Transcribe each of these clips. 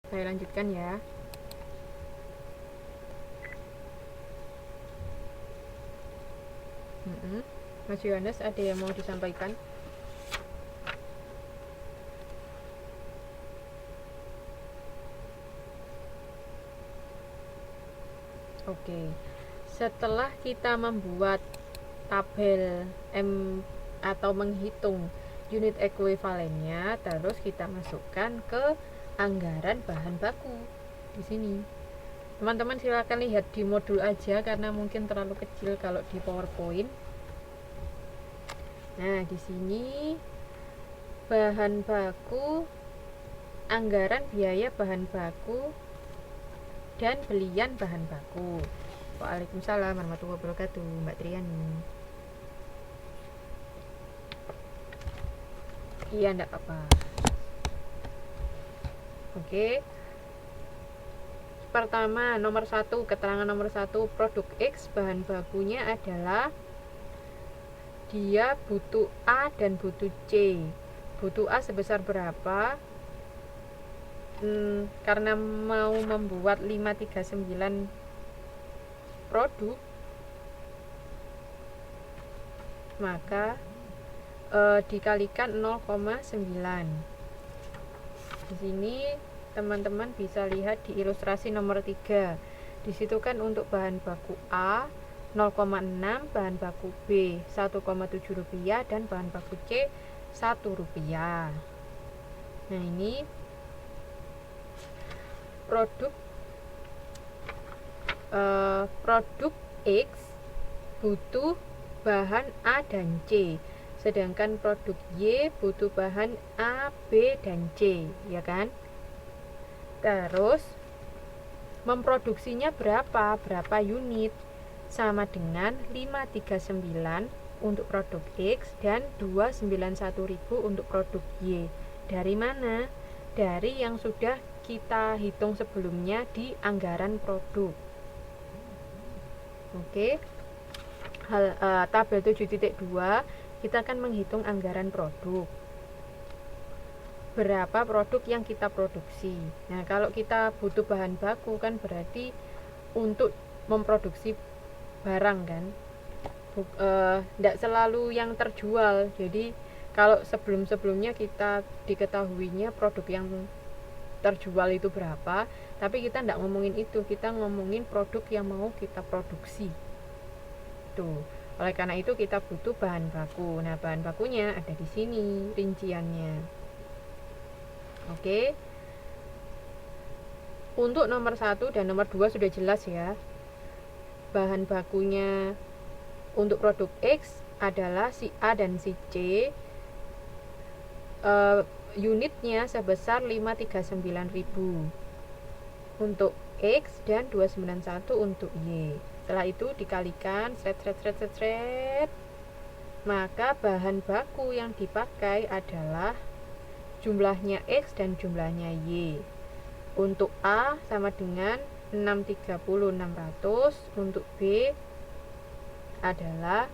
Saya lanjutkan ya. Mas Yohanes, ada yang mau disampaikan? Oke. Setelah kita membuat tabel atau menghitung unit ekuivalennya, terus kita masukkan ke anggaran bahan baku di sini. Teman-teman silakan lihat di modul aja karena mungkin terlalu kecil kalau di PowerPoint. Nah, di sini bahan baku, anggaran biaya bahan baku dan belian bahan baku. Waalaikumsalam warahmatullahi wabarakatuh, Mbak Triani. Iya, enggak apa-apa. Oke. Pertama, nomor 1, keterangan nomor 1, produk X bahan bakunya adalah dia butuh A dan butuh C. Butuh A sebesar berapa? Karena mau membuat 539 produk, maka dikalikan 0,9. Di sini teman-teman bisa lihat di ilustrasi nomor 3. Di situ kan untuk bahan baku A 0,6, bahan baku B 1,7 rupiah, dan bahan baku C 1 rupiah. Nah, ini produk X butuh bahan A dan C, sedangkan produk Y butuh bahan A, B, dan C, ya kan? Terus memproduksinya berapa unit? Sama dengan 539 untuk produk X dan 291.000 untuk produk Y. Dari mana? Dari yang sudah kita hitung sebelumnya di anggaran produk. Oke. Tabel 7.2 kita akan menghitung anggaran produk. Berapa produk yang kita produksi. Nah, kalau kita butuh bahan baku kan berarti untuk memproduksi barang kan. Tidak selalu yang terjual. Jadi kalau sebelum-sebelumnya kita diketahuinya produk yang terjual itu berapa, tapi kita tidak ngomongin itu, kita ngomongin produk yang mau kita produksi. Tuh, oleh karena itu kita butuh bahan baku. Nah, bahan bakunya ada di sini rinciannya. Oke. Untuk nomor 1 dan nomor 2 sudah jelas ya. Bahan bakunya untuk produk X adalah si A dan si C. Unitnya sebesar 539.000 untuk X dan 291 untuk Y. Setelah itu dikalikan maka bahan baku yang dipakai adalah jumlahnya X dan jumlahnya Y. Untuk A sama dengan 630.600, untuk B adalah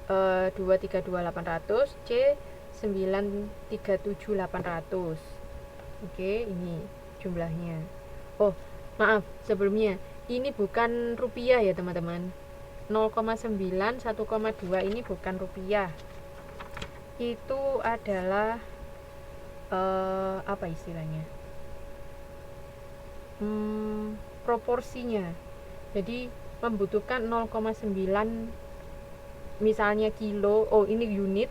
232.800, C 937.800. Oke, ini jumlahnya. Oh, maaf sebelumnya, ini bukan rupiah ya teman-teman. 0,9 1,2 ini bukan rupiah. Itu adalah apa istilahnya? Proporsinya. Jadi membutuhkan 0,9, misalnya kilo, ini unit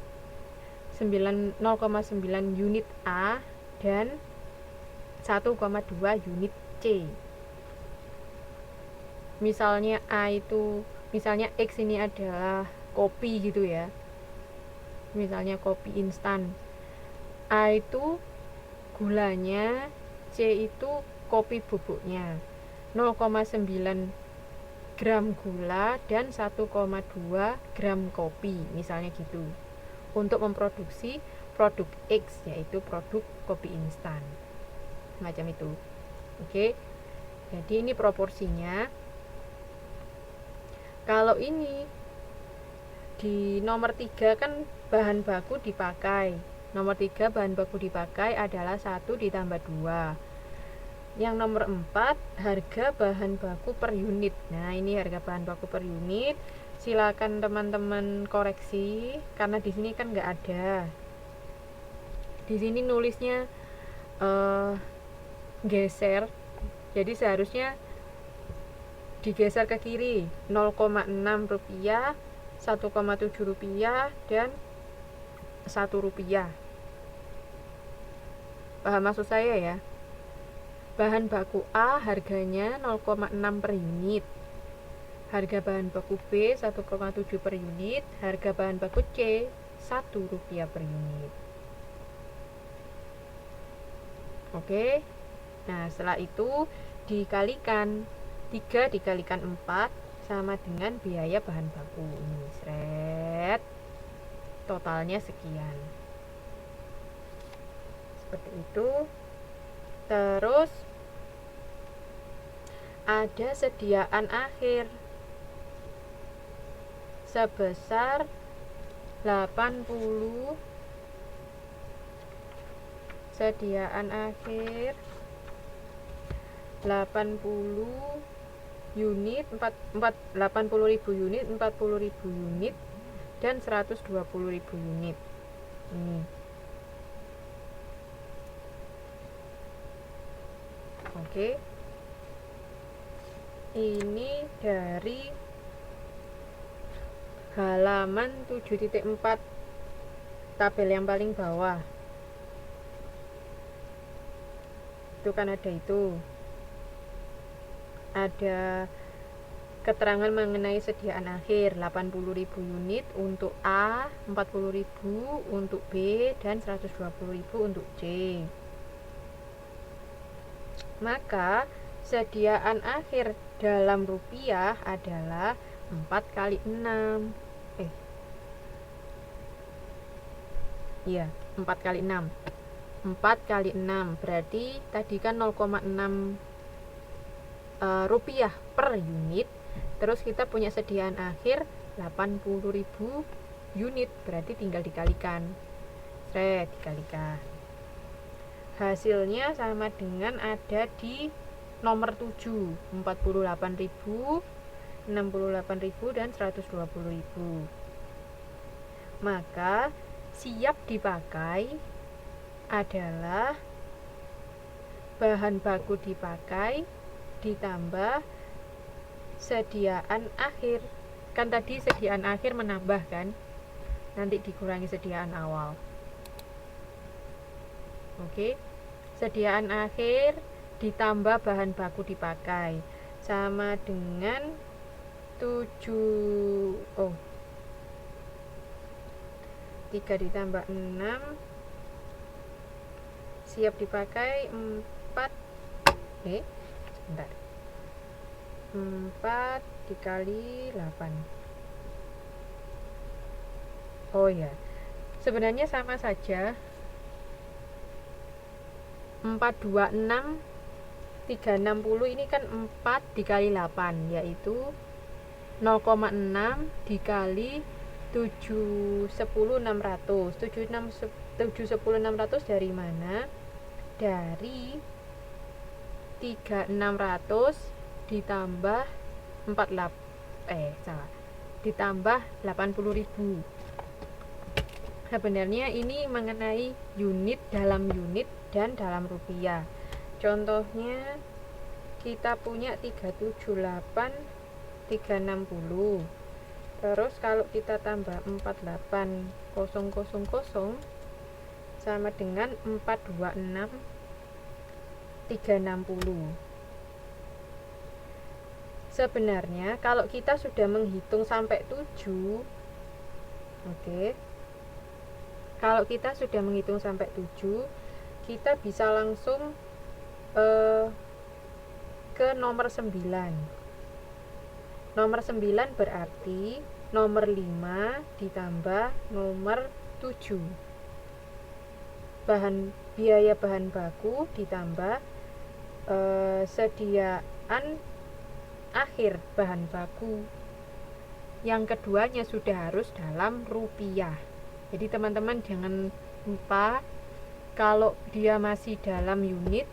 0,9 unit A dan 1,2 unit C. Misalnya X ini adalah kopi gitu ya, misalnya kopi instan. A itu gulanya, C itu kopi bubuknya. 0,9 gram gula dan 1,2 gram kopi, misalnya gitu, untuk memproduksi produk X, yaitu produk kopi instan macam itu. Oke, jadi ini proporsinya. Kalau ini di nomor 3 kan bahan baku dipakai. Nomor 3 bahan baku dipakai adalah 1 ditambah 2. Yang nomor 4, harga bahan baku per unit. Nah, ini harga bahan baku per unit. Silakan teman-teman koreksi karena di sini kan nggak ada. Di sini nulisnya geser. Jadi seharusnya digeser ke kiri, 0,6 rupiah, 1,7 rupiah, dan 1 rupiah. Paham maksud saya ya? Bahan baku A harganya 0,6 per unit. Harga bahan baku B 1,7 per unit. Harga bahan baku C 1 rupiah per unit. Oke. Nah, setelah itu dikalikan 3 dikalikan 4 sama dengan biaya bahan baku. Ini seret. Totalnya sekian. Seperti itu. Terus ada sediaan akhir sebesar 80, sediaan akhir 80 unit, 80.000 unit, 40.000 unit, dan 120.000 unit. Ini. Oke. Ini dari halaman 7.4 tabel yang paling bawah. Itu kan ada itu. Ada keterangan mengenai sediaan akhir 80.000 unit untuk A, 40.000 untuk B, dan 120.000 untuk C. Maka sediaan akhir dalam rupiah adalah 4 kali 6. 4 kali 6. 4 kali 6 berarti tadi kan 0,6 rupiah per unit. Terus kita punya sediaan akhir 80.000 unit, berarti tinggal dikalikan. Dikalikan. Hasilnya sama dengan ada di nomor 7, 48.000, 68.000, dan 120.000. Maka siap dipakai adalah bahan baku dipakai ditambah sediaan akhir. Kan tadi sediaan akhir menambah kan, nanti dikurangi sediaan awal. Oke, sediaan akhir ditambah bahan baku dipakai sama dengan 3 ditambah 6 siap dipakai 4 sebentar, 4 dikali 8. Oh ya, sebenarnya sama saja. 426 360 ini kan 4 dikali 8, yaitu 0,6 dikali 710.600. 710.600 dari mana? Dari 3.600 ditambah 80.000. Sebenarnya ini mengenai unit dalam unit dan dalam rupiah. Contohnya kita punya 378 360. Terus kalau kita tambah 48000 sama dengan 426 360. Sebenarnya kalau kita sudah menghitung sampai 7, kalau kita sudah menghitung sampai 7, kita bisa langsung ke nomor 9. Nomor 9 berarti nomor 5 ditambah nomor 7. Biaya bahan baku ditambah sediaan akhir bahan baku. Yang keduanya sudah harus dalam rupiah. Jadi teman-teman jangan lupa, kalau dia masih dalam unit